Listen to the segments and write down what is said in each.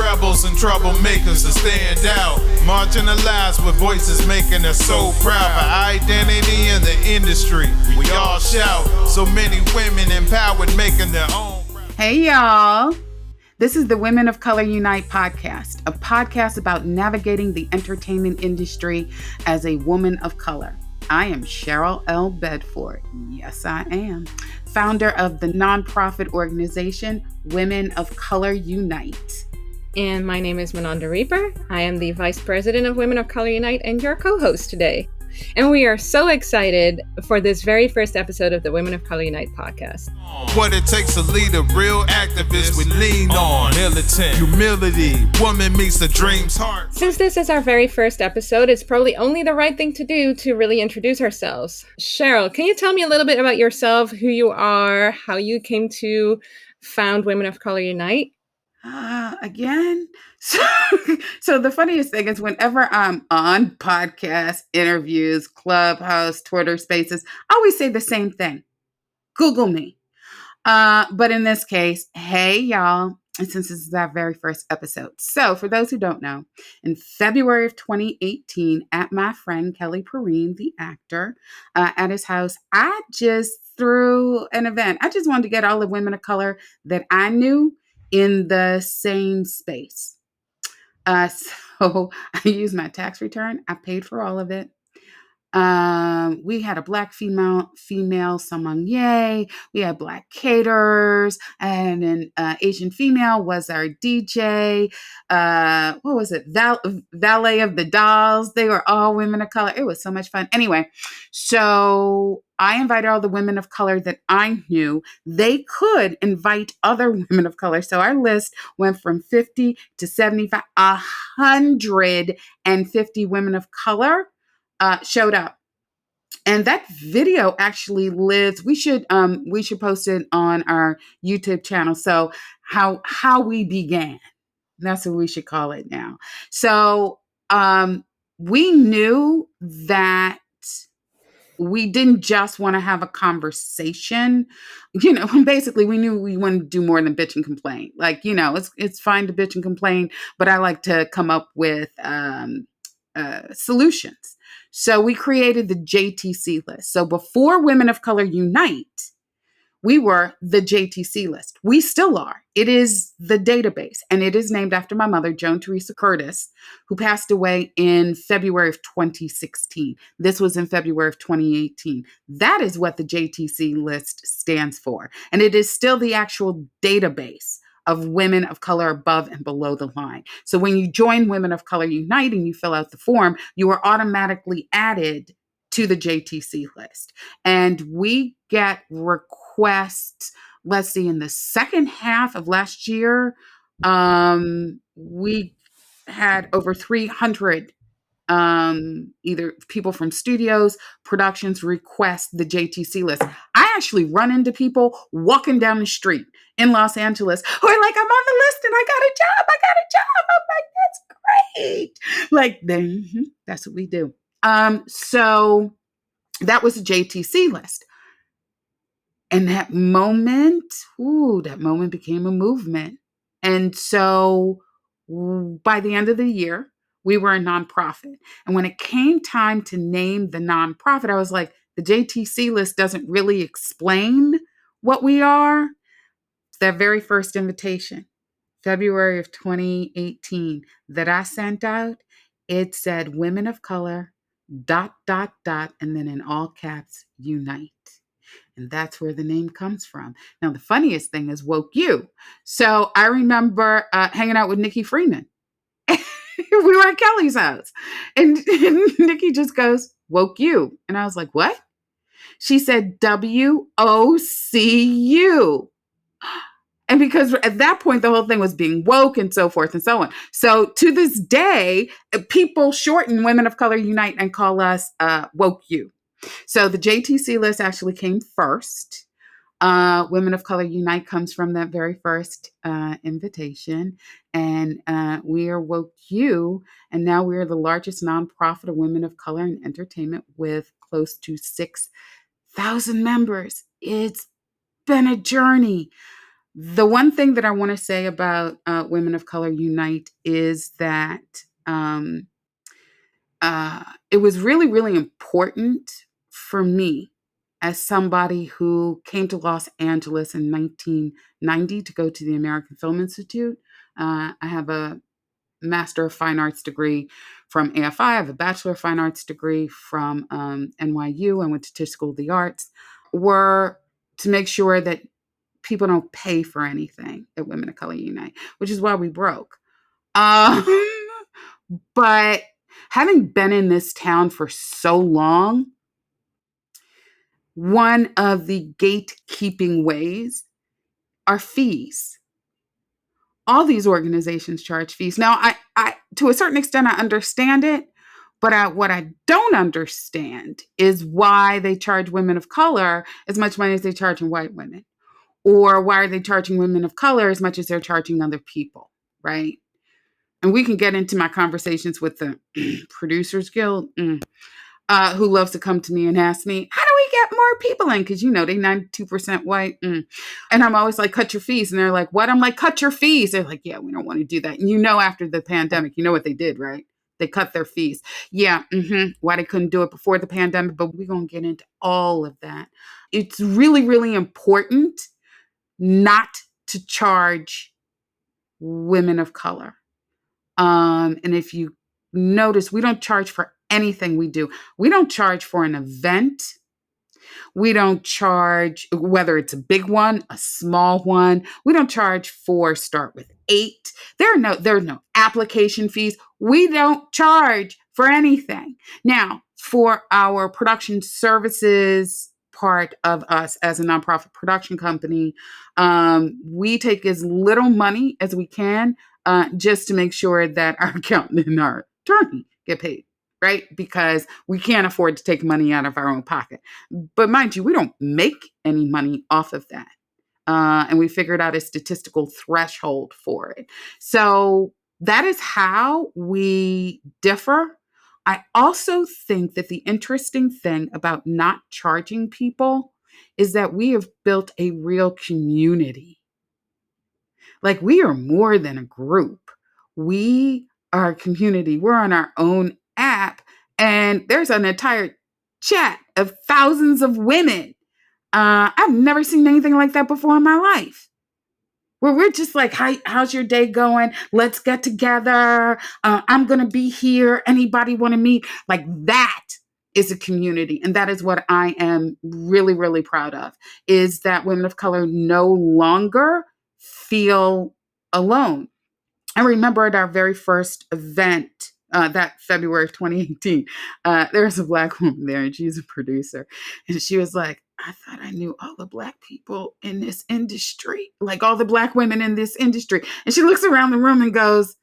rebels and troublemakers to stand out. Marginalized with voices making us so proud. For identity in the industry, we all shout. So many women empowered making their own. Hey y'all. This is the Women of Color Unite podcast, a podcast about navigating the entertainment industry as a woman of color. I am Cheryl L. Bedford. Yes, I am. Founder of the nonprofit organization Women of Color Unite. And my name is Manon de Reeper. I am the Vice President of Women of Color Unite and your co-host today. And we are so excited for this very first episode of the Women of Color Unite podcast. What it takes to lead a real activist, we lean on militant humility. Woman meets the dream's heart. Since this is our very first episode, it's probably only the right thing to do to really introduce ourselves. Cheryl, can you tell me a little bit about yourself, who you are, how you came to found Women of Color Unite? Again? So the funniest thing is whenever I'm on podcasts, interviews, Clubhouse, Twitter Spaces, I always say the same thing. Google me. But in this case, hey, y'all. And since this is our very first episode. So for those who don't know, in February of 2018, at my friend Kelly Perrine, the actor, at his house, I just threw an event. I just wanted to get all the women of color that I knew in the same space. So I used my tax return. I paid for all of it. We had a Black female sommelier. We had Black caterers, and an Asian female was our DJ. What was it? Valet of the Dolls. They were all women of color. It was so much fun. Anyway, so I invited all the women of color that I knew. They could invite other women of color. So our list went from 50 to 75, 150 women of color showed up. And that video actually lives. We should post it on our YouTube channel. So how we began. That's what we should call it now. So we knew that we didn't just want to have a conversation, basically we knew we wanted to do more than bitch and complain. Like, it's fine to bitch and complain, but I like to come up with solutions. So we created the JTC list. So before Women of Color Unite, we were the JTC list. We still are. It is the database, and it is named after my mother, Joan Teresa Curtis, who passed away in February of 2016. This was in February of 2018. That is what the JTC list stands for. And it is still the actual database of women of color above and below the line. So when you join Women of Color Unite and you fill out the form, you are automatically added to the JTC list. And we get requests, let's see, in the second half of last year, we had over 300 either people from studios, productions request the JTC list. I actually run into people walking down the street in Los Angeles who are like, I'm on the list and I got a job. I'm like, that's great. Like, that's what we do. So that was the JTC list. And that moment became a movement. And so by the end of the year, we were a nonprofit. And when it came time to name the nonprofit, I was like, the JTC list doesn't really explain what we are. That very first invitation, February of 2018, that I sent out, it said Women of Color, ... and then in all caps, Unite. And that's where the name comes from. Now, the funniest thing is WOCU. So I remember hanging out with Nikki Freeman. We were at Kelly's house. And Nikki just goes, WOCU. And I was like, what? She said, WOCU. And because at that point, the whole thing was being woke and so forth and so on. So to this day, people shorten Women of Color Unite and call us WOCU. So the JTC list actually came first. Women of Color Unite comes from that very first invitation. And we are WOCU. And now we are the largest nonprofit of women of color in entertainment with close to 6,000 members. It's been a journey. The one thing that I want to say about Women of Color Unite is that it was really, really important for me as somebody who came to Los Angeles in 1990 to go to the American Film Institute. I have a Master of Fine Arts degree from AFI. I have a Bachelor of Fine Arts degree from NYU. I went to Tisch School of the Arts. Were to make sure that people don't pay for anything at Women of Color Unite, which is why we broke. But having been in this town for so long, one of the gatekeeping ways are fees. All these organizations charge fees. Now, I to a certain extent, I understand it, but what I don't understand is why they charge women of color as much money as they charge white women, or why are they charging women of color as much as they're charging other people, right? And we can get into my conversations with the Producers Guild, who loves to come to me and ask me, how do we get more people in? Because, they 92% white. And I'm always like, cut your fees. And they're like, what? I'm like, cut your fees. They're like, yeah, we don't want to do that. And after the pandemic, what they did, right? They cut their fees. Yeah. Why they couldn't do it before the pandemic. But we're going to get into all of that. It's really, really important not to charge women of color. And if you notice, we don't charge for anything we do. We don't charge for an event. We don't charge, whether it's a big one, a small one. We don't charge for start with 8. There are no application fees. We don't charge for anything. Now, for our production services part of us as a nonprofit production company, we take as little money as we can, just to make sure that our accountant and our attorney get paid, right? Because we can't afford to take money out of our own pocket. But mind you, we don't make any money off of that. And we figured out a statistical threshold for it. So that is how we differ. I also think that the interesting thing about not charging people is that we have built a real community. Like, we are more than a group. We are a community. We're on our own app, and there's an entire chat of thousands of women. I've never seen anything like that before in my life. Where we're just like, how's your day going? Let's get together. I'm going to be here. Anybody want to meet? Like, that is a community. And that is what I am really, really proud of, is that women of color no longer feel alone. I remember at our very first event, that February of 2018, there was a Black woman there, and she's a producer. And she was like, I thought I knew all the Black people in this industry, like all the Black women in this industry. And she looks around the room and goes,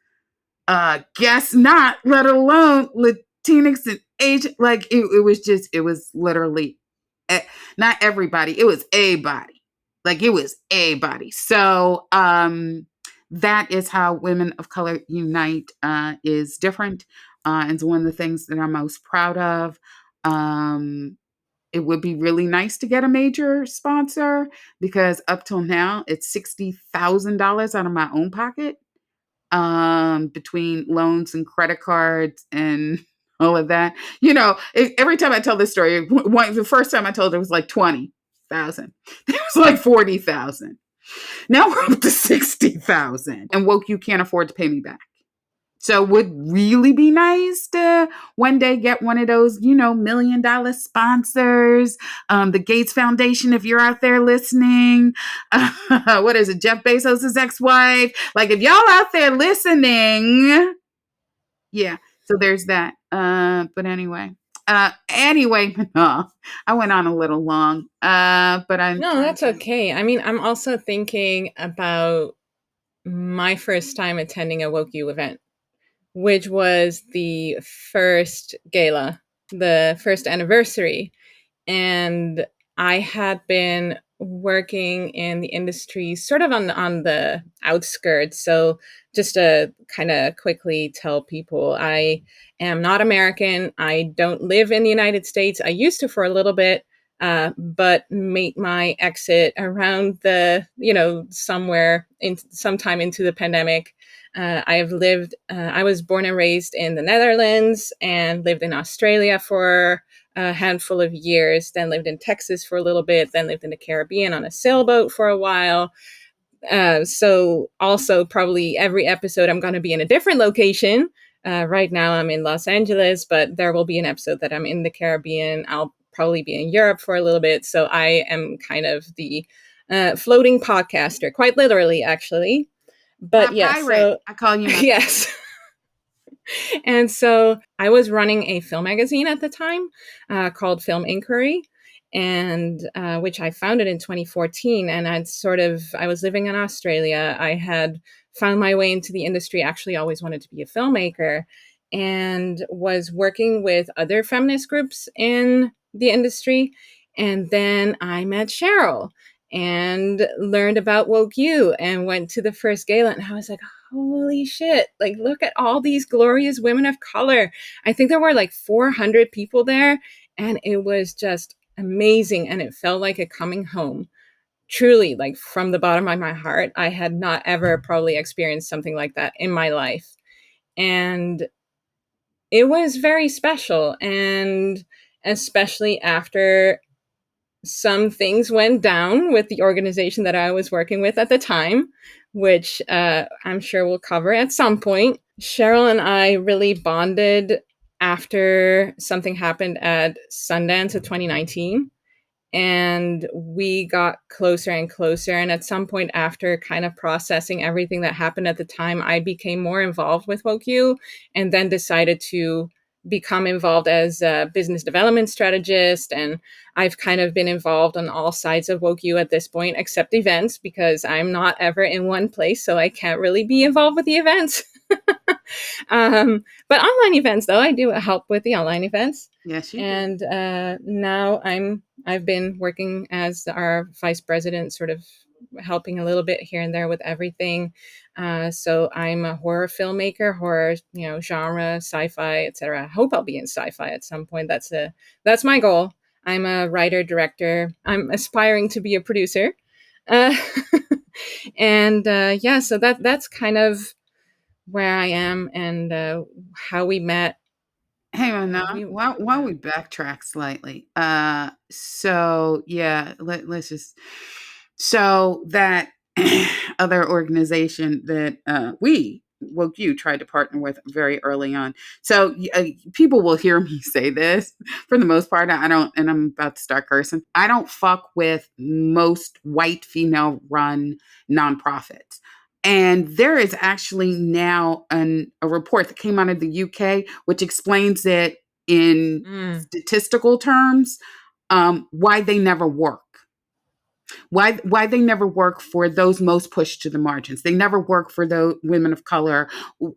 guess not, let alone Latinx and Asian. Like, it was literally not everybody. It was a body. Like, it was a body. So, that is how Women of Color Unite is different. And it's one of the things that I'm most proud of. It would be really nice to get a major sponsor, because up till now, it's $60,000 out of my own pocket, between loans and credit cards and all of that. Every time I tell this story, the first time I told it was like 20,000. It was like 40,000. Now we're up to 60,000, and WOCU can't afford to pay me back. So it would really be nice to one day get one of those, $1 million sponsors. The Gates Foundation, if you're out there listening, what is it? Jeff Bezos' ex-wife. Like, if y'all out there listening, yeah. So there's that. But anyway. No, I went on a little long, but No, that's okay. I mean, I'm also thinking about my first time attending a WOCU event, which was the first gala, the first anniversary. And I had been working in the industry sort of on the outskirts. So just to kind of quickly tell people, I am not American. I don't live in the United States. I used to for a little bit. but made my exit around the, sometime into the pandemic. I was born and raised in the Netherlands and lived in Australia for a handful of years, then lived in Texas for a little bit, then lived in the Caribbean on a sailboat for a while. So also probably every episode I'm going to be in a different location. Right now I'm in Los Angeles, but there will be an episode that I'm in the Caribbean. I'll probably be in Europe for a little bit. So I am kind of the floating podcaster, quite literally, actually. But My yes, pirate. so I call you my yes. And so I was running a film magazine at the time called Film Inquiry, and which I founded in 2014. And I was living in Australia. I had found my way into the industry, actually always wanted to be a filmmaker, and was working with other feminist groups in the industry. And then I met Cheryl and learned about WOCU and went to the first gala. And I was like, holy shit, like, look at all these glorious women of color. I think there were like 400 people there, and it was just amazing. And it felt like a coming home. Truly, like from the bottom of my heart, I had not ever probably experienced something like that in my life. And it was very special. And especially after some things went down with the organization that I was working with at the time, which I'm sure we'll cover at some point. Cheryl and I really bonded after something happened at Sundance of 2019. And we got closer and closer. And at some point, after kind of processing everything that happened at the time, I became more involved with WOCU and then decided to become involved as a business development strategist. And I've kind of been involved on all sides of WOCU at this point, except events, because I'm not ever in one place. So I can't really be involved with the events. But online events, though, I do help with the online events. Yes, you do. And now I've been working as our vice president, sort of helping a little bit here and there with everything. So I'm a horror filmmaker, horror, genre, sci-fi, etc. I hope I'll be in sci-fi at some point. That's my goal. I'm a writer, director. I'm aspiring to be a producer. And yeah, so that's kind of where I am and how we met. Hey, Manon, while we backtrack slightly, so yeah, let's just, so that other organization that WOCU tried to partner with very early on. So people will hear me say this for the most part. I don't, and I'm about to start cursing. I don't fuck with most white female run nonprofits. And there is actually now a report that came out of the UK, which explains it in statistical terms, why they never work. Why they never work for those most pushed to the margins. They never work for those women of color,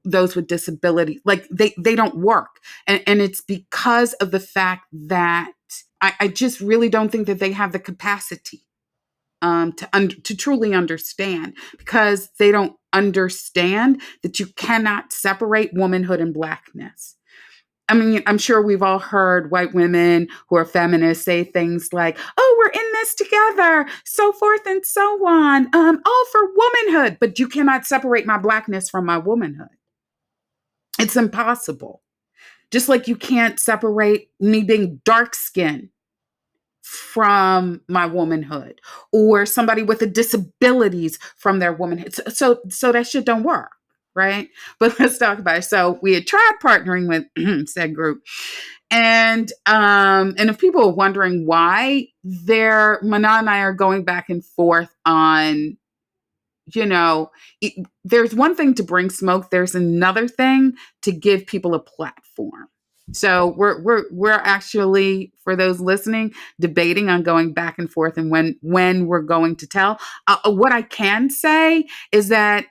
those with disability. Like they don't work. And it's because of the fact that I just really don't think that they have the capacity to truly understand, because they don't understand that you cannot separate womanhood and Blackness. I mean, I'm sure we've all heard white women who are feminists say things like, oh, we're in this together, so forth and so on, all for womanhood, but you cannot separate my Blackness from my womanhood. It's impossible. Just like you can't separate me being dark-skinned from my womanhood, or somebody with a disabilities from their womanhood. So that shit don't work, right? But let's talk about it. So we had tried partnering with said group, and if people are wondering why, Manon and I are going back and forth on, there's one thing to bring smoke. There's another thing to give people a platform. So we're actually, for those listening, debating on going back and forth and when we're going to tell. What I can say is that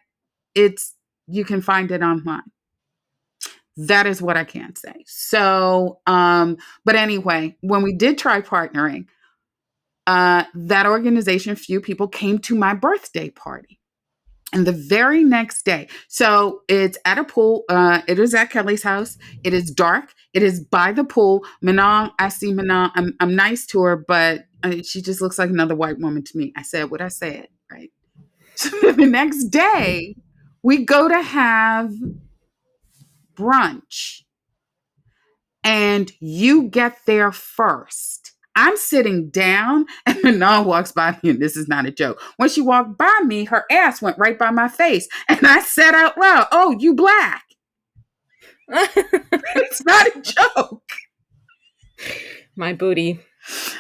you can find it online. That is what I can say. So, but anyway, when we did try partnering, that organization, few people came to my birthday party. And the very next day, so it's at a pool. It is at Kelly's house. It is dark. It is by the pool. Manon, I see Manon. I'm nice to her, but She just looks like another white woman to me. I said what I said, right? So the next day, we go to have brunch, and you get there first. I'm sitting down, and Manon walks by me, and this is not a joke. When she walked by me, her ass went right by my face, and I said out loud, "Oh, you black." It's not a joke. My booty.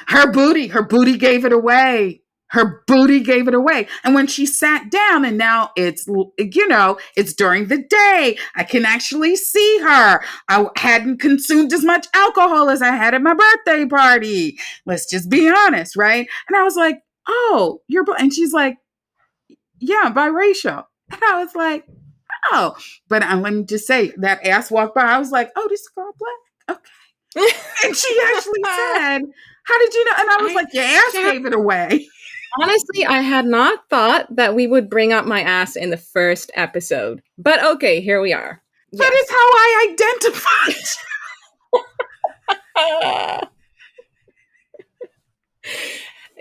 Her booty gave it away. Her booty gave it away. And when she sat down, and now it's, it's during the day, I can actually see her. I hadn't consumed as much alcohol as I had at my birthday party. Let's just be honest, right? And I was like, "Oh, you're," and she's like, "Yeah, biracial." And I was like, "Oh," but let me just say, that ass walked by. I was like, "Oh, this girl black. Okay." And she actually said, "How did you know?" And I was like, "Your ass gave it away." Honestly, I had not thought that we would bring up my ass in the first episode. But okay, here we are. That is how I identified.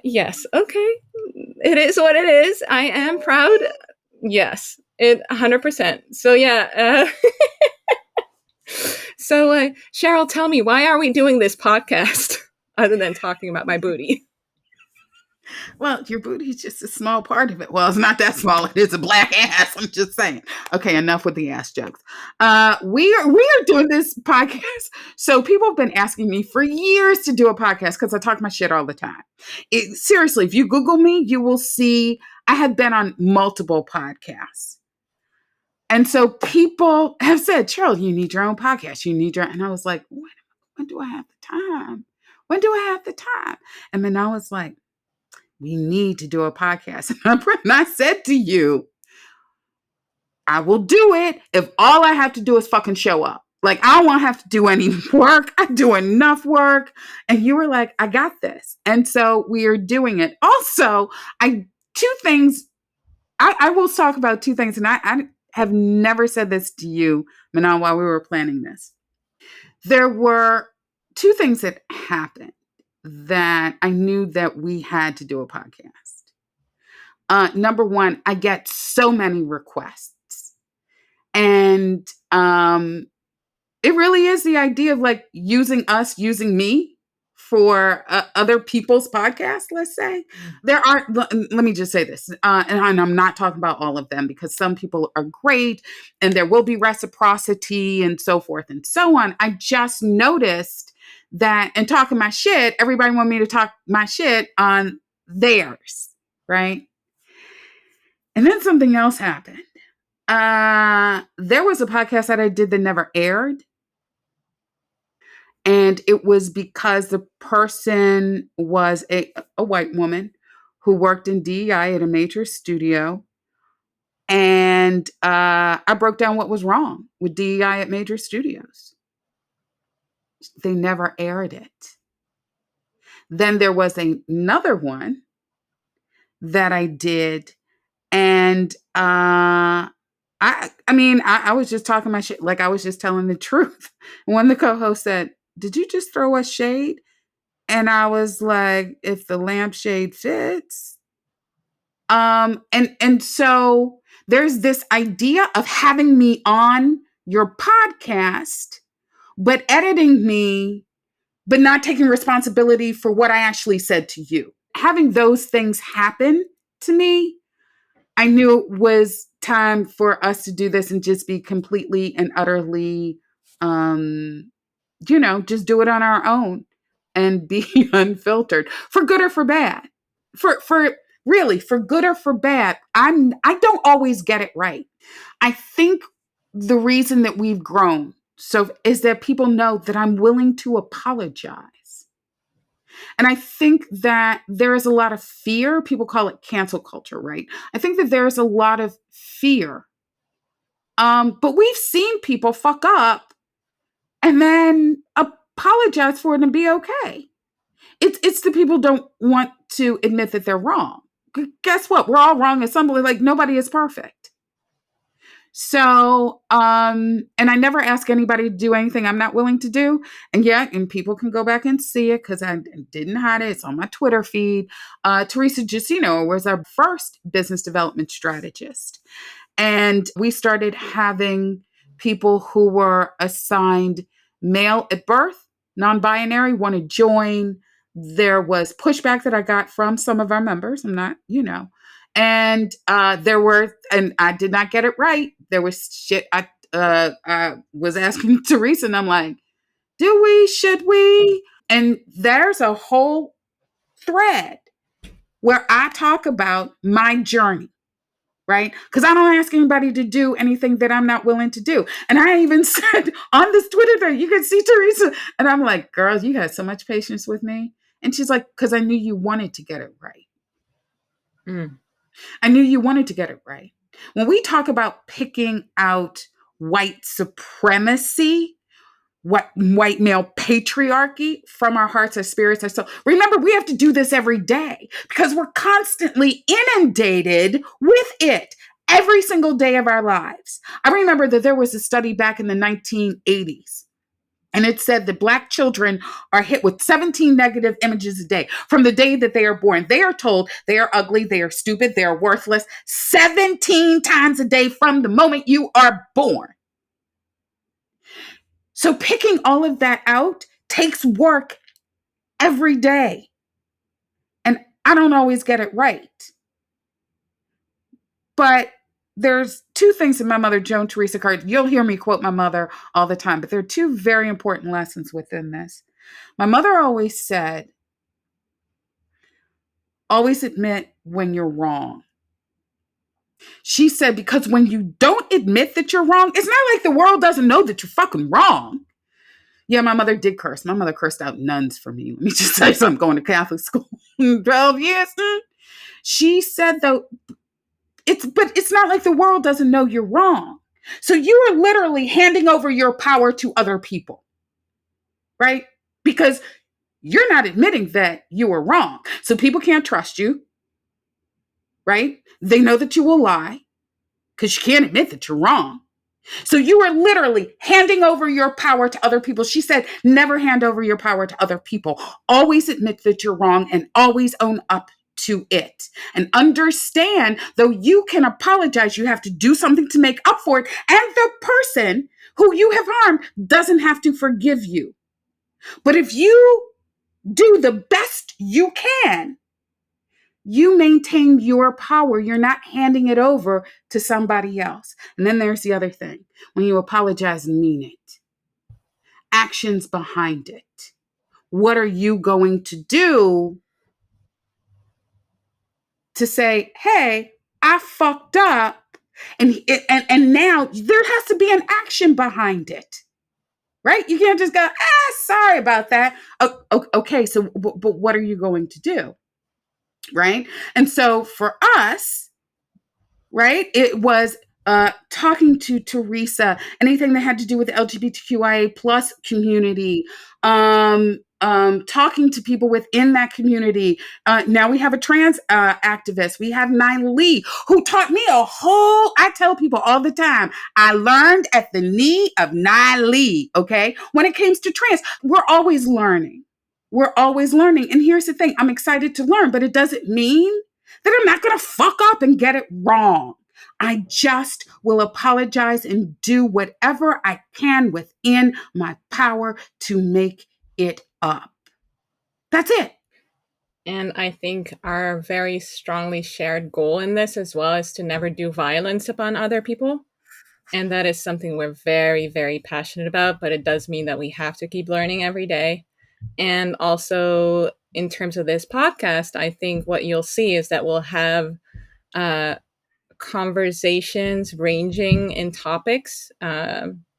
Yes, okay. It is what it is. I am proud. Yes, 100%. So yeah. So Cheryl, tell me, why are we doing this podcast other than talking about my booty? Well, your booty is just a small part of it. Well, it's not that small. It is a black ass. I'm just saying. Okay, enough with the ass jokes. We are doing this podcast. So people have been asking me for years to do a podcast because I talk my shit all the time. Seriously, if you Google me, you will see I have been on multiple podcasts. And so people have said, "Cheryl, you need your own podcast. You need your," and I was like, when do I have the time? When do I have the time? And then I was like, we need to do a podcast. And I said to you, I will do it if all I have to do is fucking show up. Like, I don't want to have to do any work. I do enough work. And you were like, "I got this." And so we are doing it. Also, two things. I will talk about two things. And I have never said this to you, Manon, while we were planning this. There were two things that happened that I knew that we had to do a podcast. Number one, I get so many requests. And it really is the idea of like using me for other people's podcasts, let's say. There are, let me just say this, and I'm not talking about all of them because some people are great and there will be reciprocity and so forth and so on. I just noticed that in talking my shit, everybody wanted me to talk my shit on theirs, right? And then something else happened. There was a podcast that I did that never aired. And it was because the person was a white woman who worked in DEI at a major studio. And I broke down what was wrong with DEI at major studios. They never aired it. Then there was another one that I did. And I was just talking my shit. Like, I was just telling the truth. And when the co-host said, "Did you just throw us shade?" And I was like, "If the lampshade fits." And so there's this idea of having me on your podcast, but editing me, but not taking responsibility for what I actually said to you. Having those things happen to me, I knew it was time for us to do this and just be completely and utterly, just do it on our own and be unfiltered, for good or for bad. For good or for bad. I don't always get it right. I think the reason that we've grown is that people know that I'm willing to apologize. And I think that there is a lot of fear. People call it cancel culture, right? I think that there's a lot of fear. But we've seen people fuck up and then apologize for it and be okay. It's the people don't want to admit that they're wrong. Guess what? We're all wrong at some point. Like, nobody is perfect. So, and I never ask anybody to do anything I'm not willing to do. And people can go back and see it because I didn't hide it. It's on my Twitter feed. Teresa Giacino was our first business development strategist. And we started having people who were assigned male at birth, non-binary, want to join. There was pushback that I got from some of our members. I'm not, and and I did not get it right. There was shit I was asking Teresa, and I'm like, should we? And there's a whole thread where I talk about my journey, right? Because I don't ask anybody to do anything that I'm not willing to do. And I even said on this Twitter thing, you can see Teresa, and I'm like, girls, you had so much patience with me. And she's like, because I knew you wanted to get it right. I knew you wanted to get it right. When we talk about picking out white supremacy, what white male patriarchy from our hearts, our spirits, our soul. Remember, we have to do this every day because we're constantly inundated with it every single day of our lives. I remember that there was a study back in the 1980s. And it said that Black children are hit with 17 negative images a day from the day that they are born. They are told they are ugly, they are stupid, they are worthless 17 times a day from the moment you are born. So picking all of that out takes work every day. And I don't always get it right. But there's two things that my mother, Joan Teresa Card, you'll hear me quote my mother all the time, but there are two very important lessons within this. My mother always said, always admit when you're wrong. She said, because when you don't admit that you're wrong, it's not like the world doesn't know that you're fucking wrong. Yeah, my mother did curse. My mother cursed out nuns for me. Let me just say something, going to Catholic school 12 years. She said, though, it's not like the world doesn't know you're wrong. So you are literally handing over your power to other people, right? Because you're not admitting that you were wrong. So people can't trust you, right? They know that you will lie because you can't admit that you're wrong. So you are literally handing over your power to other people. She said, never hand over your power to other people. Always admit that you're wrong and always own up to it. And understand, though you can apologize, you have to do something to make up for it. And the person who you have harmed doesn't have to forgive you. But if you do the best you can, you maintain your power. You're not handing it over to somebody else. And then there's the other thing. When you apologize, mean it. Actions behind it. What are you going to do to say, hey, I fucked up. And now there has to be an action behind it. Right? You can't just go, sorry about that. Okay, so but what are you going to do? Right? And so for us, right, it was talking to Teresa, anything that had to do with the LGBTQIA plus community, talking to people within that community. Now we have a trans activist. We have Nnani, who taught me I tell people all the time, I learned at the knee of Nnani, okay? When it comes to trans, we're always learning. We're always learning. And here's the thing, I'm excited to learn, but it doesn't mean that I'm not going to fuck up and get it wrong. I just will apologize and do whatever I can within my power to make it up. That's it. And I think our very strongly shared goal in this as well is to never do violence upon other people. And that is something we're very, very passionate about, but it does mean that we have to keep learning every day. And also in terms of this podcast, I think what you'll see is that we'll have conversations ranging in topics,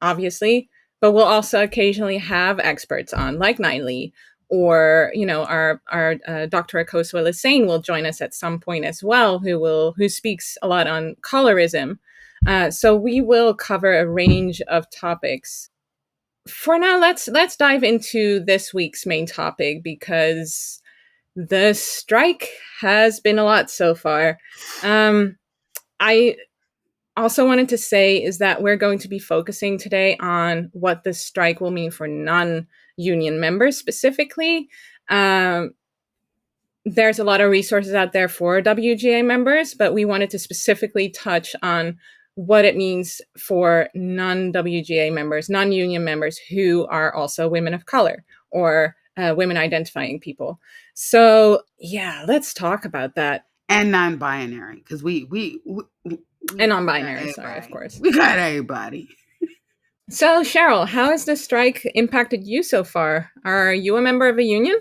obviously, but we'll also occasionally have experts on, like Nnani, or our Dr. Akosua Lisane will join us at some point as well, who speaks a lot on colorism. So we will cover a range of topics. For now, let's dive into this week's main topic, because the strike has been a lot so far. also wanted to say is that we're going to be focusing today on what the strike will mean for non-union members specifically. There's a lot of resources out there for WGA members, but we wanted to specifically touch on what it means for non-WGA members, non-union members who are also women of color or women identifying people. So yeah, let's talk about that. And non-binary, because we And non-binary, sorry, of course. We got everybody. So Cheryl, how has the strike impacted you so far? Are you a member of a union?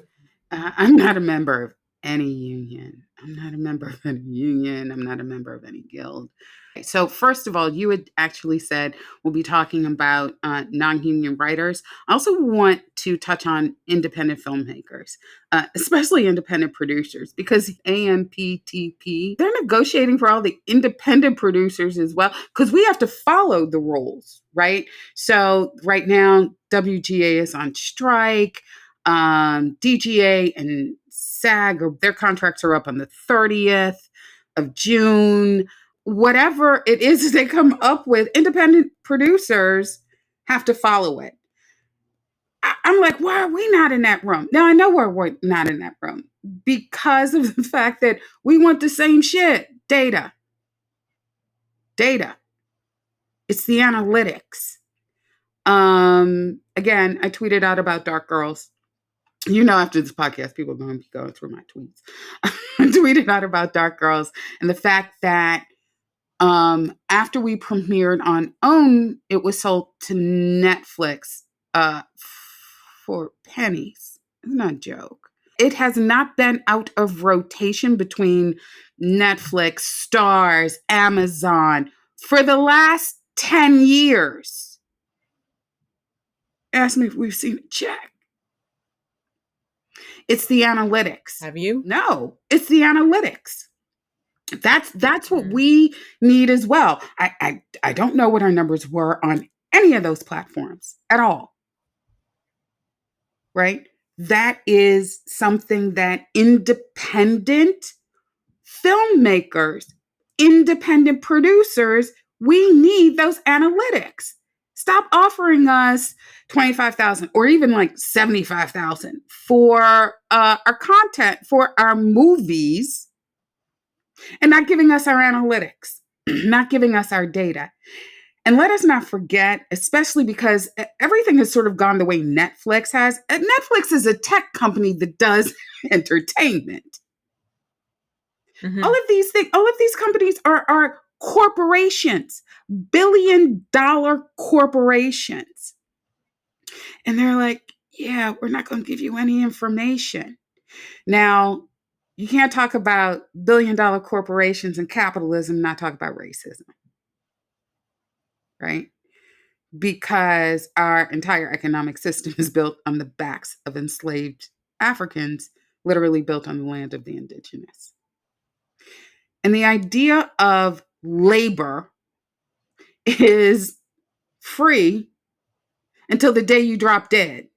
I'm not a member of any union. I'm not a member of any union. I'm not a member of any guild. So first of all, you had actually said we'll be talking about non-union writers. I also want to touch on independent filmmakers, especially independent producers, because AMPTP, they're negotiating for all the independent producers as well, because we have to follow the rules, right? So right now, WGA is on strike. DGA and SAG, their contracts are up on the 30th of June. Whatever it is they come up with, independent producers have to follow it. I'm like, why are we not in that room? Now, I know we're not in that room because of the fact that we want the same shit. Data. It's the analytics. Again, I tweeted out about Dark Girls. You know, after this podcast, people are going to be going through my tweets. I tweeted out about Dark Girls and the fact that after we premiered on OWN, it was sold to Netflix for pennies. It's not a joke. It has not been out of rotation between Netflix, Starz, Amazon for the last 10 years. Ask me if we've seen a check. It's the analytics. Have you? No, it's the analytics. That's what we need as well. I don't know what our numbers were on any of those platforms at all. Right? That is something that independent filmmakers, independent producers, we need those analytics. Stop offering us $25,000 or even like $75,000 for our content, for our movies, and not giving us our analytics, not giving us our data. And let us not forget, especially because everything has sort of gone the way Netflix has. Netflix is a tech company that does entertainment. Mm-hmm. All of these companies are corporations, billion-dollar corporations. And they're like, yeah, we're not going to give you any information. Now, you can't talk about billion-dollar corporations and capitalism, not talk about racism. Right? Because our entire economic system is built on the backs of enslaved Africans, literally built on the land of the indigenous. And the idea of labor is free until the day you drop dead.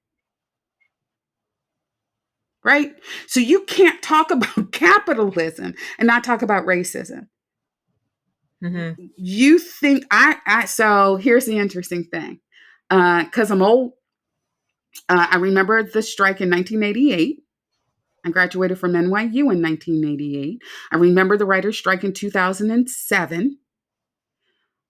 Right? So you can't talk about capitalism and not talk about racism. Mm-hmm. You think so here's the interesting thing. Because I'm old, I remember the strike in 1988. I graduated from NYU in 1988. I remember the writer's strike in 2007.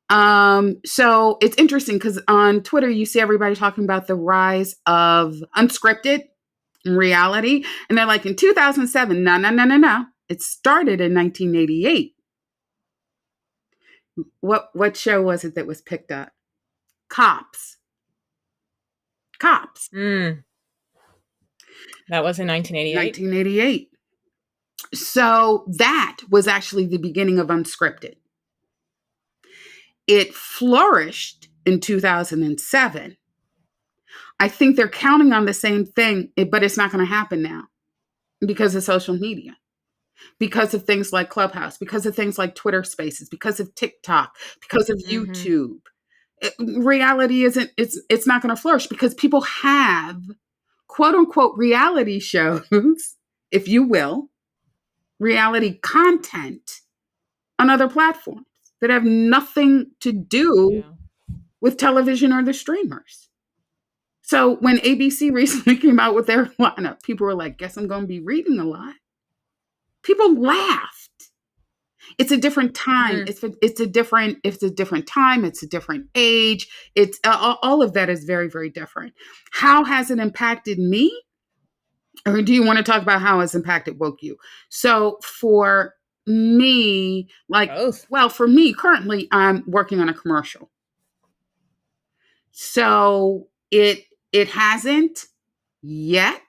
So it's interesting because on Twitter, you see everybody talking about the rise of unscripted reality. And they're like, in 2007, no. It started in 1988. What show was it that was picked up? Cops. That was in 1988? 1988. So that was actually the beginning of unscripted. It flourished in 2007. I think they're counting on the same thing, but it's not going to happen now because of social media, because of things like Clubhouse, because of things like Twitter Spaces, because of TikTok, because of YouTube. Reality it's not going to flourish because people have quote unquote reality shows, if you will, reality content on other platforms. that have nothing to do Yeah. with television or the streamers. So when ABC recently came out with their lineup, people were like, guess I'm going to be reading a lot. People laughed. It's a different time. Mm-hmm. It's a different time. It's a different age. It's all of that is very, very different. How has it impacted me? Or do you want to talk about how it's impacted WOCU? So for me, Both. for me, currently I'm working on a commercial. So it hasn't yet,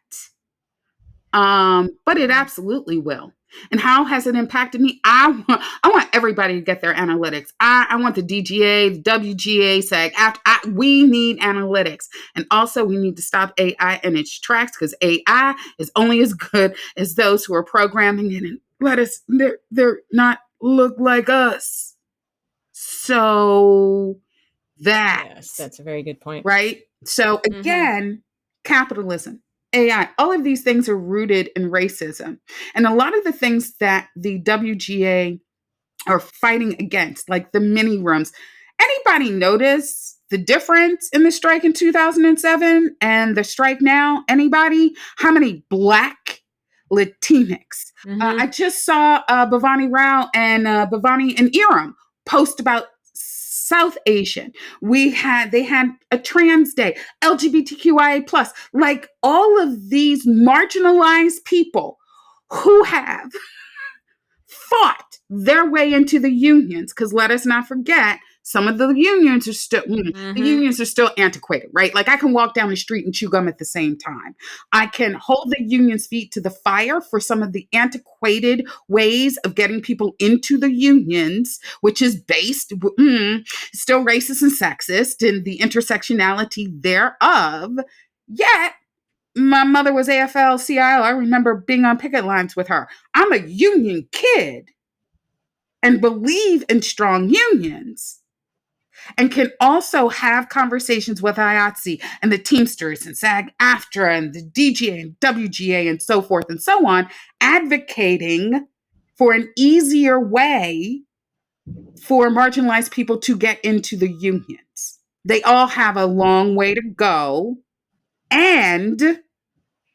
but it absolutely will. And how has it impacted me? I want everybody to get their analytics. I want the DGA, the WGA, SAG. We need analytics. And also we need to stop AI in its tracks, because AI is only as good as those who are programming it and they're not look like us. So That's a very good point. right. So again, capitalism, AI, all of these things are rooted in racism. And a lot of the things that the WGA are fighting against, like the mini rooms, anybody notice the difference in the strike in 2007 and the strike now? Anybody? How many Black Latinx? I just saw Bhavani Rao and Bhavani and Iram post about South Asian. They had a trans day, LGBTQIA plus, like all of these marginalized people who have fought their way into the unions. Because let us not forget, some of the unions are still antiquated, right? Like I can walk down the street and chew gum at the same time. I can hold the union's feet to the fire for some of the antiquated ways of getting people into the unions, which is based still racist and sexist, and the intersectionality thereof. Yet my mother was AFL-CIO. I remember being on picket lines with her. I'm a union kid and believe in strong unions, and can also have conversations with IATSE and the Teamsters and SAG-AFTRA and the DGA and WGA and so forth and so on, advocating for an easier way for marginalized people to get into the unions. They all have a long way to go, and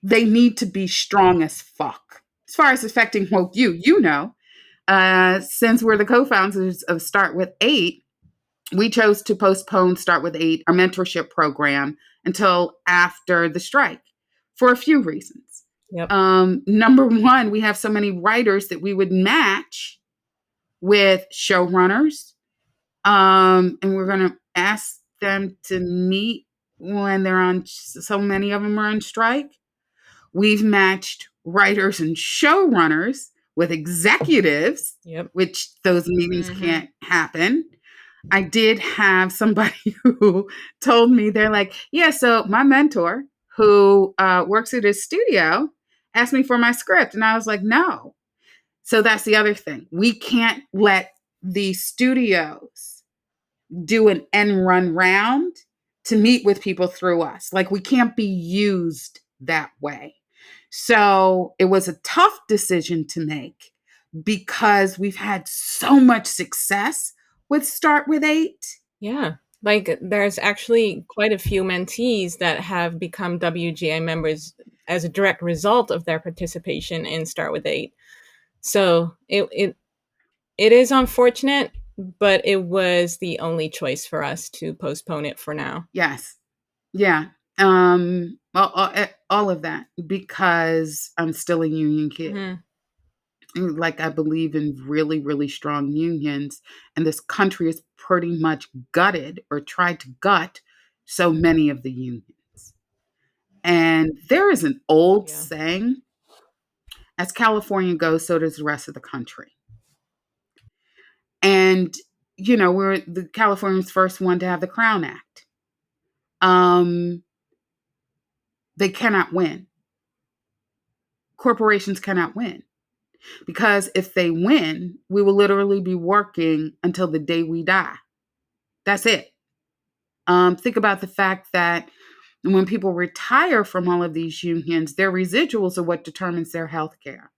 they need to be strong as fuck. As far as affecting WOCU, since we're the co-founders of Start With 8, we chose to postpone Start With 8, our mentorship program, until after the strike for a few reasons. Yep. Number one, we have so many writers that we would match with showrunners. And we're going to ask them to meet when they're on, so many of them are on strike. We've matched writers and showrunners with executives, which those meetings can't happen. I did have somebody who told me, they're like, yeah, so my mentor who works at his studio asked me for my script. And I was like, no. So that's the other thing. We can't let the studios do an end run round to meet with people through us. Like we can't be used that way. So it was a tough decision to make because we've had so much success with Start With 8. Yeah. Like there's actually quite a few mentees that have become WGA members as a direct result of their participation in Start With 8. So it is unfortunate, but it was the only choice for us to postpone it for now. Yes. Yeah. All of that, because I'm still a union kid. Like I believe in really, really strong unions, and this country is pretty much gutted or tried to gut so many of the unions. And there is an old saying, as California goes, so does the rest of the country. And, we're the Californians first one to have the Crown Act. They cannot win. Corporations cannot win. Because if they win, we will literally be working until the day we die. That's it. Think about the fact that when people retire from all of these unions, their residuals are what determines their health care.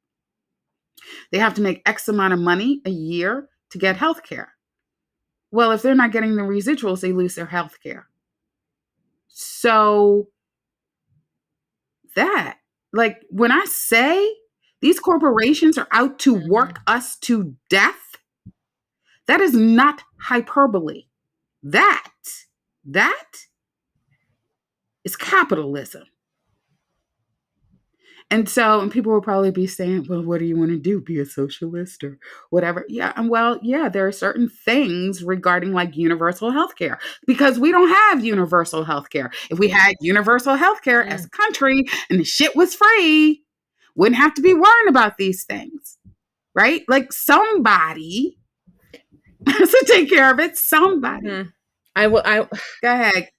They have to make X amount of money a year to get health care. Well, if they're not getting the residuals, they lose their health care. So that, like, when I say these corporations are out to work us to death, that is not hyperbole. That is capitalism. And so, and people will probably be saying, well, what do you want to do? Be a socialist or whatever? Yeah. And well, yeah, there are certain things regarding like universal health care because we don't have universal health care. If we had universal health care as a country and the shit was free, wouldn't have to be worrying about these things, right? Like somebody has to take care of it. Somebody. I will. Go ahead.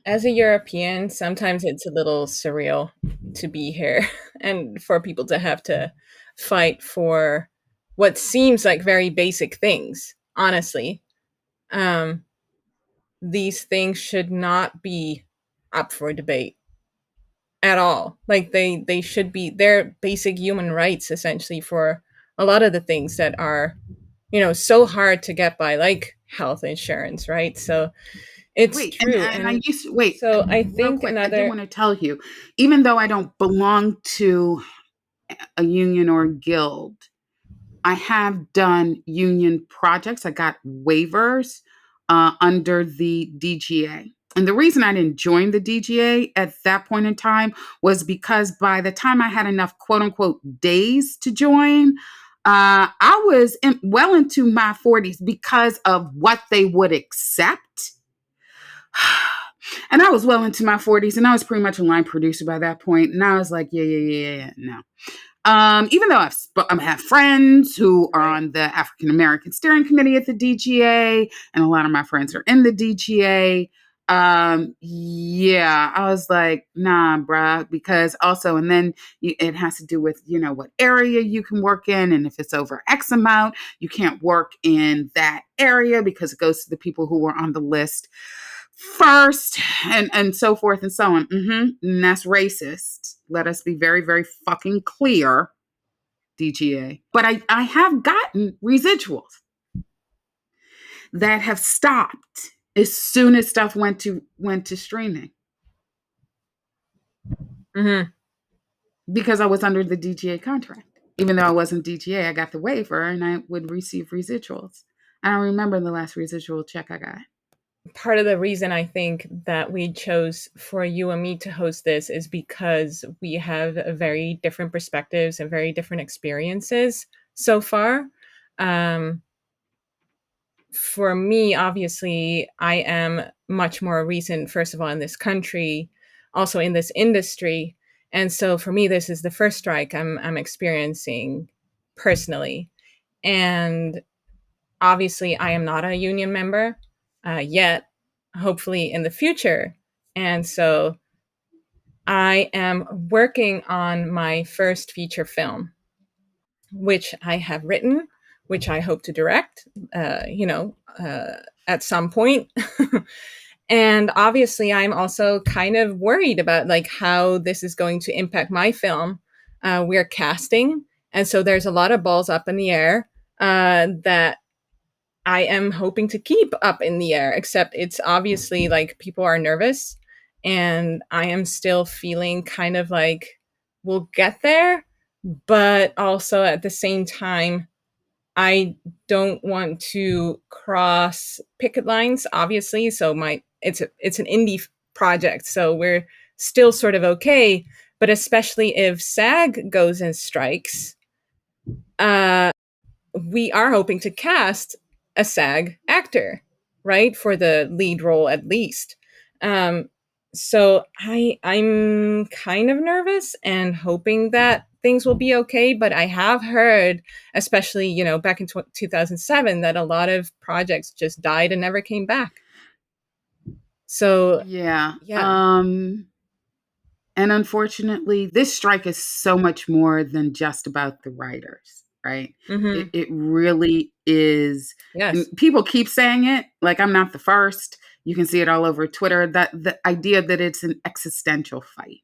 As a European, sometimes it's a little surreal to be here and for people to have to fight for what seems like very basic things. Honestly, these things should not be up for debate at all. Like they should be, they're basic human rights essentially for a lot of the things that are, so hard to get by, like health insurance, right? So it's true. And I used to wait. So I Real think quick, I do want to tell you, even though I don't belong to a union or a guild, I have done union projects. I got waivers under the DGA. And the reason I didn't join the DGA at that point in time was because by the time I had enough quote unquote days to join, I was well into my 40s because of what they would accept. And I was well into my 40s and I was pretty much a line producer by that point. And I was like, yeah, no. Even though I have friends who are on the African American Steering Committee at the DGA, and a lot of my friends are in the DGA. Yeah, I was like, nah, bruh, because also, and then it has to do with, what area you can work in. And if it's over X amount, you can't work in that area because it goes to the people who were on the list first, and so forth and so on. And that's racist. Let us be very, very fucking clear, DGA. But I have gotten residuals that have stopped as soon as stuff went to streaming. Because I was under the DGA contract. Even though I wasn't DGA, I got the waiver and I would receive residuals. I don't remember the last residual check I got. Part of the reason I think that we chose for you and me to host this is because we have very different perspectives and very different experiences so far. For me, obviously, I am much more recent, first of all, in this country, also in this industry. And so for me, this is the first strike I'm experiencing personally. And obviously, I am not a union member yet, hopefully in the future. And so I am working on my first feature film, which I have written, which I hope to direct, at some point. And obviously, I'm also kind of worried about like how this is going to impact my film. We're casting, and so there's a lot of balls up in the air that I am hoping to keep up in the air, except it's obviously like people are nervous and I am still feeling kind of like we'll get there, but also at the same time, I don't want to cross picket lines, obviously. So it's an indie project, so we're still sort of okay. But especially if SAG goes and strikes, we are hoping to cast a SAG actor, right, for the lead role at least. So I'm kind of nervous and hoping that things will be okay. But I have heard, especially back in 2007, that a lot of projects just died and never came back. So yeah. And unfortunately, this strike is so much more than just about the writers, right? It really is. Yes. People keep saying it, like I'm not the first. You can see it all over Twitter, that the idea that it's an existential fight.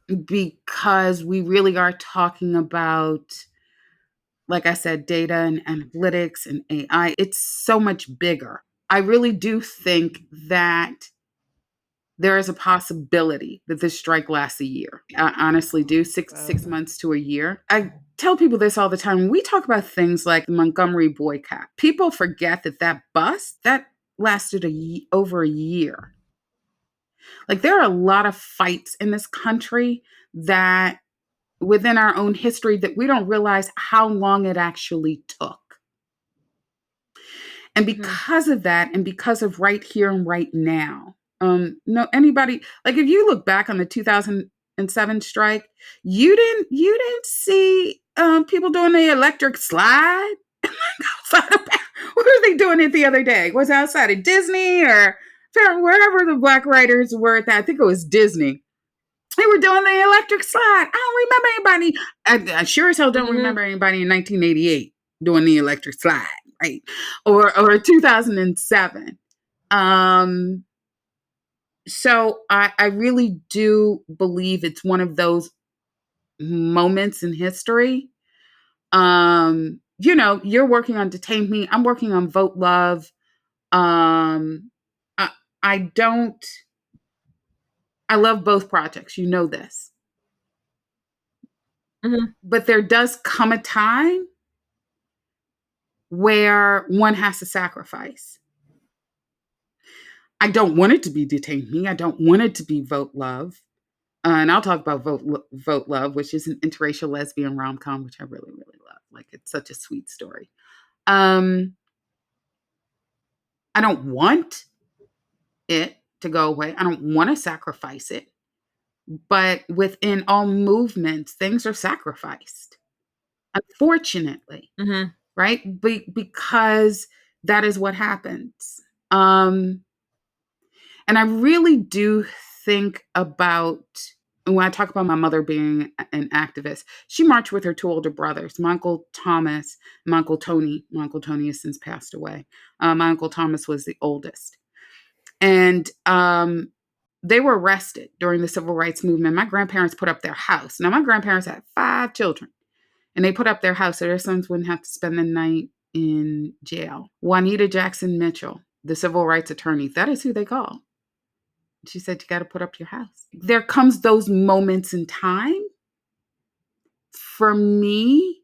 Because we really are talking about like I said, data and analytics and AI, it's so much bigger. I really do think that there is a possibility that this strike lasts a year. I honestly do. Six months to a year. I tell people this all the time. When we talk about things like the Montgomery boycott, people forget that bust, that lasted over a year. Like, there are a lot of fights in this country that within our own history that we don't realize how long it actually took. And because of that, and because of right here and right now, no, anybody, like, if you look back on the 2007 strike, you didn't see people doing the electric slide outside of, what were they doing it the other day? Was it outside of Disney or wherever the Black writers were at that? I think it was Disney. They were doing the electric slide. I don't remember anybody. I sure as hell don't remember anybody in 1988 doing the electric slide, right? Or 2007. So I really do believe it's one of those moments in history. You're working on Detain Me. I'm working on Vote Love. I love both projects. You know this. But there does come a time where one has to sacrifice. I don't want it to be Detain Me. I don't want it to be Vote Love. And I'll talk about Vote Love, which is an interracial lesbian rom-com, which I really, really love. Like, it's such a sweet story. I don't want it to go away. I don't want to sacrifice it. But within all movements, things are sacrificed, unfortunately, right? Because that is what happens. And I really do think about, when I talk about my mother being an activist, she marched with her two older brothers, my Uncle Thomas, and my Uncle Tony. My Uncle Tony has since passed away. My Uncle Thomas was the oldest. And they were arrested during the civil rights movement. My grandparents put up their house. Now, my grandparents had 5 children, and they put up their house so their sons wouldn't have to spend the night in jail. Juanita Jackson Mitchell, the civil rights attorney, that is who they call. She said, you got to put up your house. There comes those moments in time. For me,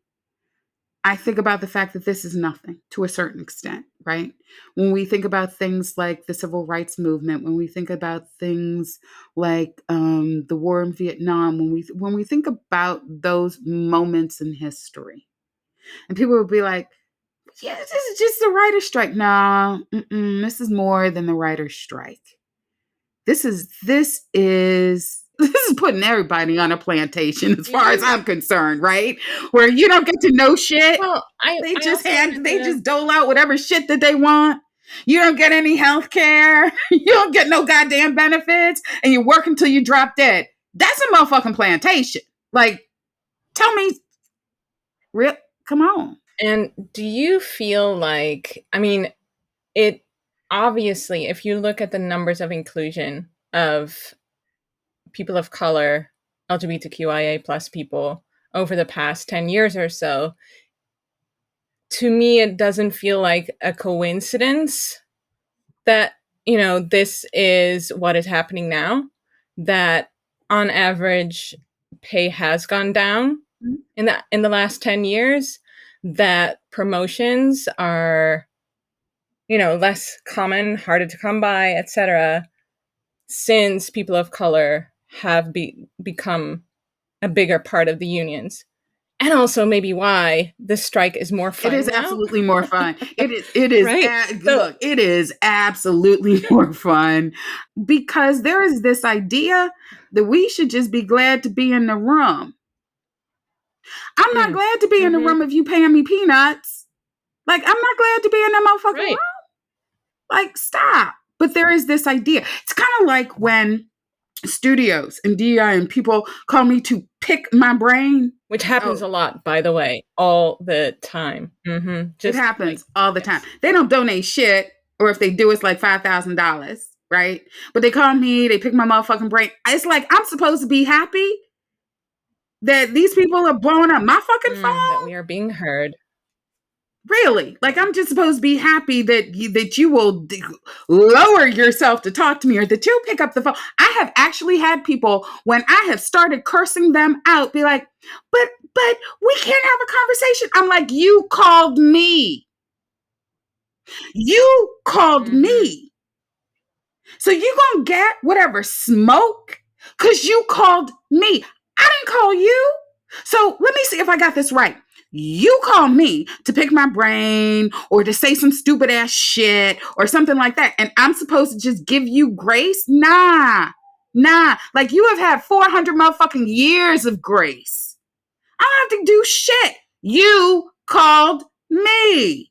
I think about the fact that this is nothing to a certain extent, right? When we think about things like the civil rights movement, when we think about things like the war in Vietnam, when we think about those moments in history, and people will be like, yeah, this is just the writer's strike. No, this is more than the writer's strike. This is putting everybody on a plantation, as far as I'm concerned, right? Where you don't get to know shit. Well, they just dole out whatever shit that they want. You don't get any health care. You don't get no goddamn benefits, and you work until you drop dead. That's a motherfucking plantation. Like, tell me, come on. And do you feel like, I mean, it obviously, if you look at the numbers of inclusion of people of color, LGBTQIA plus people over the past 10 years or so, to me, it doesn't feel like a coincidence that, this is what is happening now, that on average pay has gone down in the last 10 years, that promotions are, less common, harder to come by, etc., since people of color have become a bigger part of the unions. And also maybe why the strike is more fun. It is now. Absolutely more fun. It is. Right? Look, it is absolutely more fun, because there is this idea that we should just be glad to be in the room. I'm not glad to be in the room if you paying me peanuts. Like, I'm not glad to be in that motherfucking room. Like, stop. But there is this idea. It's kind of like when studios and DEI and people call me to pick my brain. Which happens a lot, by the way, all the time. It happens all the time. They don't donate shit, or if they do, it's like $5,000, right? But they call me, they pick my motherfucking brain. It's like, I'm supposed to be happy. that these people are blowing up my fucking phone? That we are being heard. Really? Like, I'm just supposed to be happy that you will lower yourself to talk to me, or that you'll pick up the phone. I have actually had people, when I have started cursing them out, be like, but we can't have a conversation. I'm like, you called me. You called me. So you gonna get whatever smoke because you called me. I didn't call you. So let me see if I got this right. You call me to pick my brain or to say some stupid ass shit or something like that, and I'm supposed to just give you grace? Nah. Like, you have had 400 motherfucking years of grace. I don't have to do shit. You called me.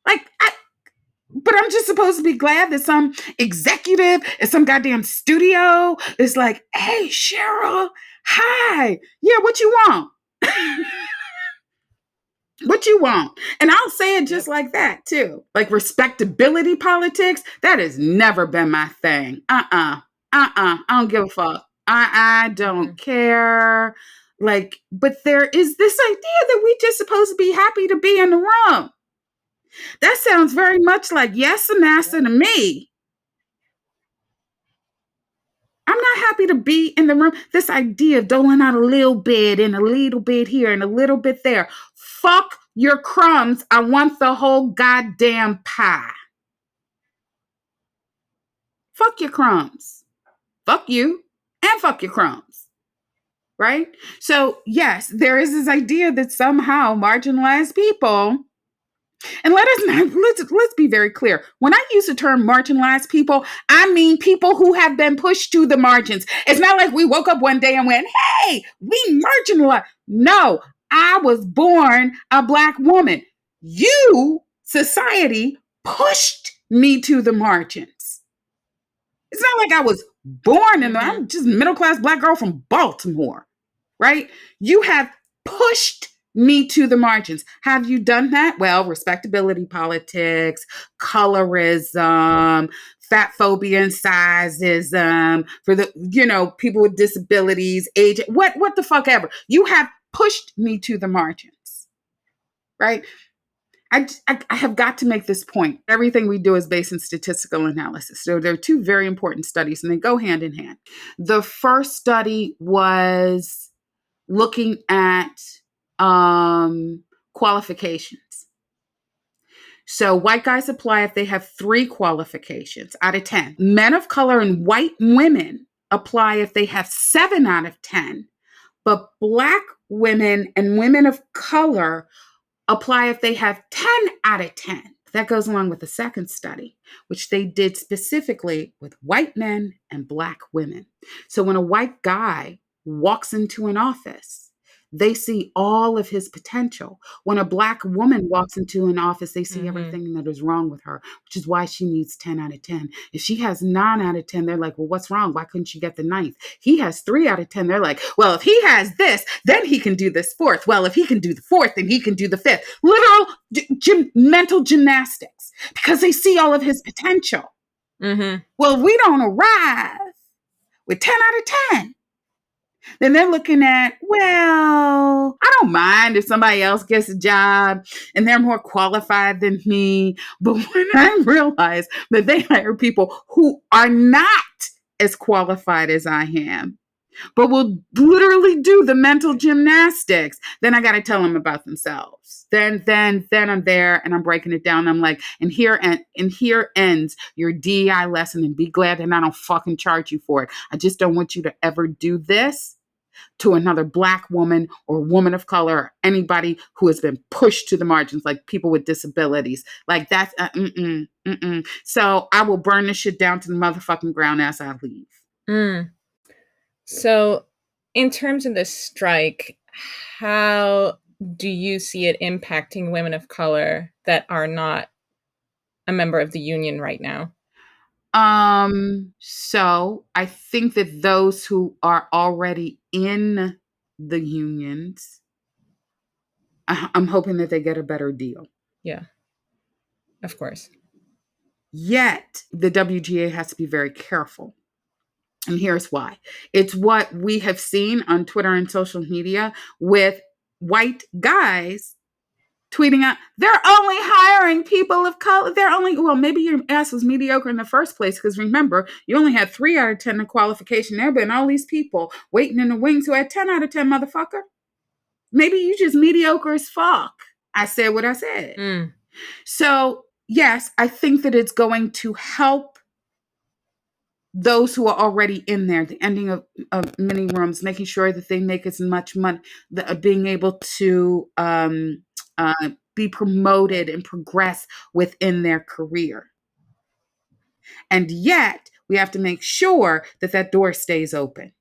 Like, but I'm just supposed to be glad that some executive at some goddamn studio is like, hey, Cheryl, hi. Yeah, what you want? What you want? And I'll say it just like that, too. Like, respectability politics, that has never been my thing. I don't give a fuck. I don't care. Like, but there is this idea that we just supposed to be happy to be in the room. That sounds very much like yes, master to me. I'm not happy to be in the room. This idea of doling out a little bit and a little bit here and a little bit there. Fuck your crumbs. I want the whole goddamn pie. Fuck your crumbs. Fuck you and fuck your crumbs. Right? So yes, there is this idea that somehow marginalized people, and let's be very clear. When I use the term marginalized people, I mean people who have been pushed to the margins. It's not like we woke up one day and went, hey, we marginalized. No, I was born a Black woman. You, society, pushed me to the margins. It's not like I was born in I'm just a middle-class Black girl from Baltimore, right? You have pushed me to the margins. Have you done that? Well, respectability politics, colorism, fat phobia and sizeism, for the, people with disabilities, age, what the fuck ever. You have pushed me to the margins, right? I have got to make this point. Everything we do is based in statistical analysis. So there are two very important studies and they go hand in hand. The first study was looking at qualifications. So white guys apply if they have 3 qualifications out of 10. Men of color and white women apply if they have 7 out of 10. But Black women and women of color apply if they have 10 out of 10. That goes along with the second study, which they did specifically with white men and Black women. So when a white guy walks into an office, they see all of his potential. When a Black woman walks into an office, they see everything that is wrong with her, which is why she needs 10 out of 10. If she has 9 out of 10, they're like, well, what's wrong? Why couldn't she get the 9th? He has 3 out of 10. They're like, well, if he has this, then he can do this 4th. Well, if he can do the 4th, then he can do the 5th. Literal mental gymnastics, because they see all of his potential. Well, we don't arrive with 10 out of 10. Then they're looking at, well, I don't mind if somebody else gets a job and they're more qualified than me. But when I realize that they hire people who are not as qualified as I am, but will literally do the mental gymnastics, then I got to tell them about themselves. Then I'm there and I'm breaking it down. I'm like, and here ends your DEI lesson, and be glad that I don't fucking charge you for it. I just don't want you to ever do this to another Black woman or woman of color or anybody who has been pushed to the margins, like people with disabilities. Like that's So I will burn this shit down to the motherfucking ground as I leave. So in terms of the strike, how do you see it impacting women of color that are not a member of the union right now? So I think that those who are already in the unions, I'm hoping that they get a better deal. Yeah, of course. Yet the WGA has to be very careful, And here's why. It's what we have seen on Twitter and social media with white guys tweeting out, they're only hiring people of color. Well, maybe your ass was mediocre in the first place, because remember, you only had 3 out of 10 in qualification. There have been all these people waiting in the wings who had 10 out of 10, motherfucker. Maybe you just mediocre as fuck. I said what I said. So, yes, I think that it's going to help those who are already in there, the ending of many rooms, making sure that they make as much money, being able to be promoted and progress within their career. And yet, we have to make sure that that door stays open.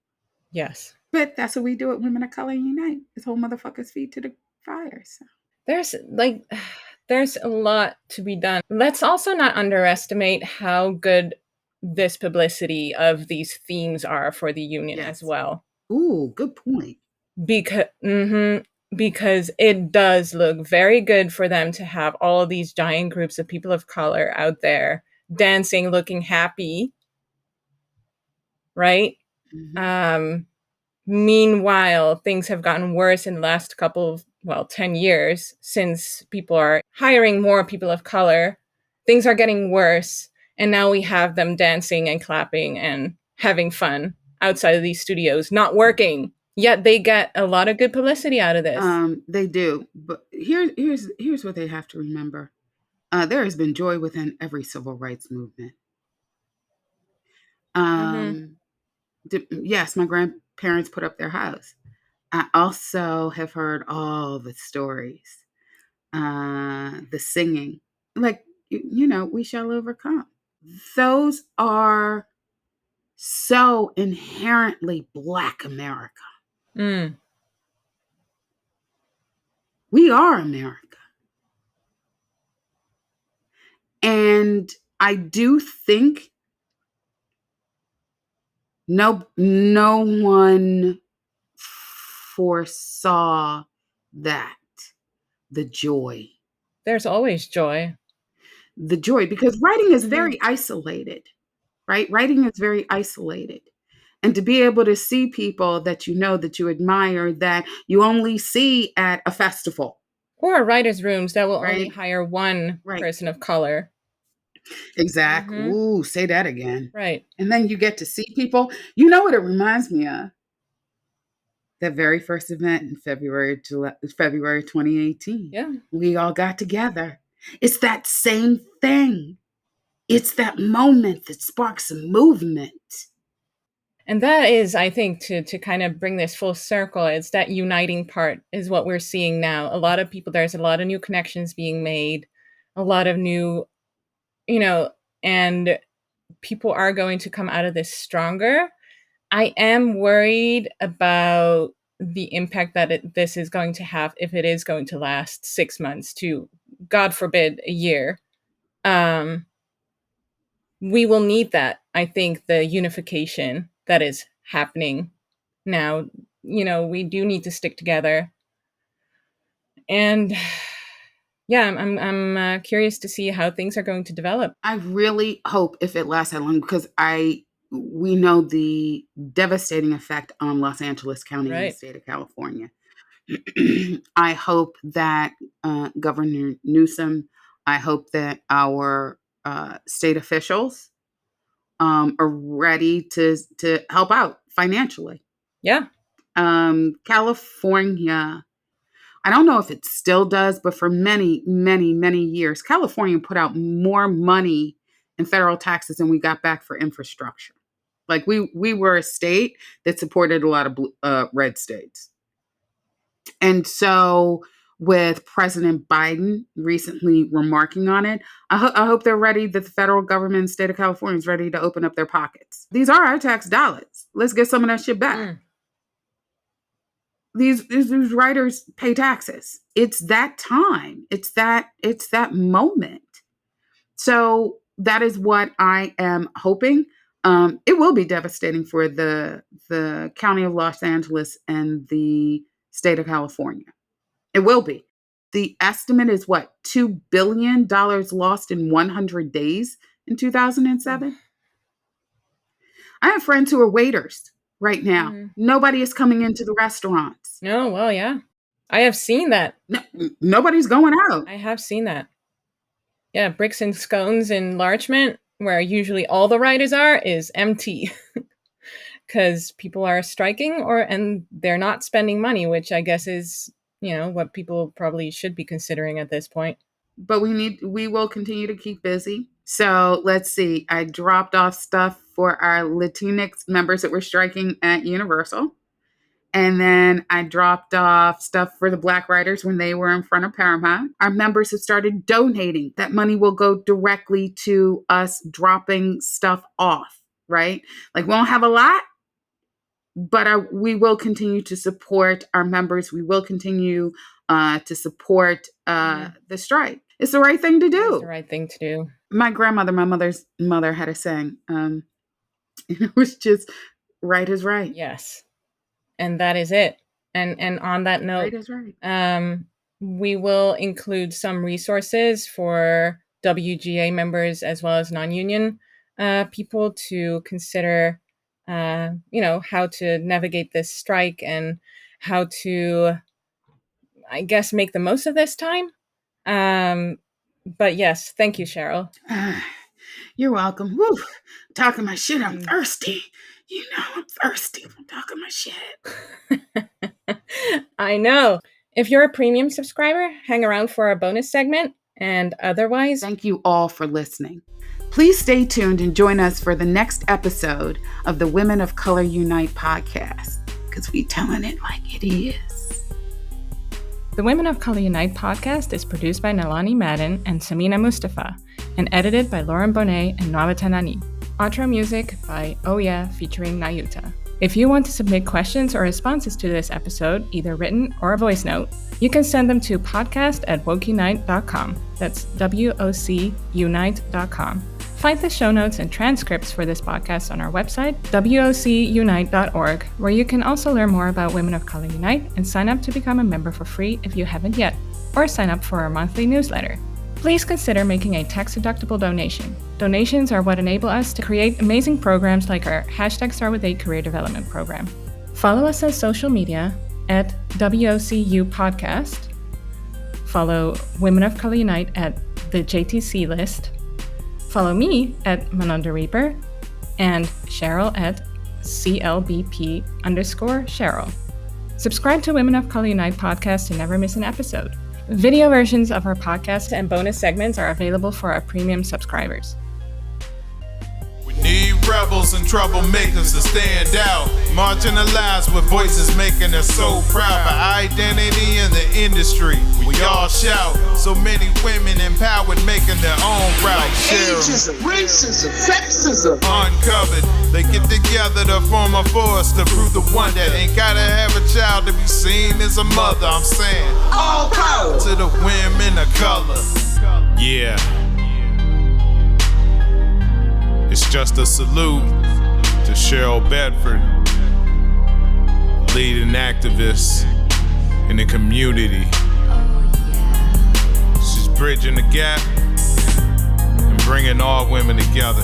Yes. But that's what we do at Women of Color Unite. It's whole motherfuckers' feet to the fire. So. There's a lot to be done. Let's also not underestimate how good this publicity of these themes are for the union as well. Ooh, good point. Because it does look very good for them to have all of these giant groups of people of color out there dancing, looking happy, right? Meanwhile, things have gotten worse in the last 10 years, since people are hiring more people of color. Things are getting worse. And now we have them dancing and clapping and having fun outside of these studios, not working. Yet they get a lot of good publicity out of this. They do. But here's what they have to remember. There has been joy within every civil rights movement. Yes, my grandparents put up their house. I also have heard all the stories, the singing, like, we shall overcome. Those are so inherently Black America. We are America. And I do think no one foresaw that. The joy. There's always joy. The joy, because writing is very isolated, right? Writing is very isolated. And to be able to see people that that you admire, that you only see at a festival. Or writers' rooms that will only hire one person of color. Exactly. Ooh, say that again. Right. And then you get to see people. You know what it reminds me of? That very first event in February 2018. Yeah. We all got together. It's that same thing. It's that moment that sparks a movement. And that is, I think, to kind of bring this full circle, it's that uniting part is what we're seeing now. There's a lot of new connections being made, a lot of new, and people are going to come out of this stronger. I am worried about the impact that this is going to have if it is going to last 6 months to, God forbid, a year. We will need that. I think the unification that is happening now, we do need to stick together. And yeah, I'm curious to see how things are going to develop. I really hope if it lasts that long, because we know the devastating effect on Los Angeles County and the state of California. I hope that Governor Newsom, I hope that our state officials are ready to help out financially. Yeah. California, I don't know if it still does, but for many, many, many years, California put out more money in federal taxes than we got back for infrastructure. Like we were a state that supported a lot of red states. And so with President Biden recently remarking on it, I hope they're ready, that the federal government and state of California is ready to open up their pockets. These are our tax dollars. Let's get some of that shit back. These writers pay taxes. It's that time. It's that moment. So that is what I am hoping. It will be devastating for the county of Los Angeles and the state of California. It will be. The estimate is what? $2 billion lost in 100 days in 2007. I have friends who are waiters right now. Mhm. Nobody is coming into the restaurants. No, well, yeah. I have seen that. No, nobody's going out. I have seen that. Yeah, Bricks and Scones in Larchmont, where usually all the writers are, is empty. Because people are striking and they're not spending money, which I guess is, what people probably should be considering at this point. But we will continue to keep busy. So let's see. I dropped off stuff for our Latinx members that were striking at Universal. And then I dropped off stuff for the Black writers when they were in front of Paramount. Our members have started donating. That money will go directly to us dropping stuff off, right? Like, we won't have a lot, but we will continue to support our members. We will continue to support the strike. It's the right thing to do. It's the right thing to do. My grandmother, my mother's mother, had a saying. It was just, right is right. Yes. And that is it. And on that note, Right is right. We will include some resources for WGA members as well as non-union people to consider, how to navigate this strike and how to, I guess, make the most of this time. But yes, thank you, Cheryl. You're welcome. Woo, talking my shit. I'm thirsty. I'm thirsty from talking my shit. I know. If you're a premium subscriber, hang around for our bonus segment. And otherwise, thank you all for listening. Please stay tuned and join us for the next episode of the Women of Color Unite podcast, because we telling it like it is. The Women of Color Unite podcast is produced by Nalonni, Madden, and Sameena, Mustafa, and edited by Lauren Bonett and Nwabata, Nnani. Outro music by Oh Yeah featuring Nayuta. If you want to submit questions or responses to this episode, either written or a voice note, you can send them to podcast@woceunite.com. That's WOCunite.com. Find the show notes and transcripts for this podcast on our website, WOCunite.org, where you can also learn more about Women of Color Unite and sign up to become a member for free if you haven't yet, or sign up for our monthly newsletter. Please consider making a tax-deductible donation. Donations are what enable us to create amazing programs like our #StartWithA Career Development Program. Follow us on social media at WOCU Podcast. Follow Women of Color Unite at the JTC list. Follow me at Manon de Reeper and Cheryl at CLBP_Cheryl. Subscribe to Women of Color Unite podcast to never miss an episode. Video versions of our podcast and bonus segments are available for our premium subscribers. We need rebels and troublemakers to stand out, marching the lines with voices making us so proud. For identity in the industry, we all shout. So many women empowered, making their own route. Ageism, racism, sexism, uncovered. They get together to form a force to prove the one that ain't gotta have a child to be seen as a mother. I'm saying, all power to the women of color. Yeah. It's just a salute to Cheryl Bedford, leading activist in the community. She's bridging the gap and bringing all women together.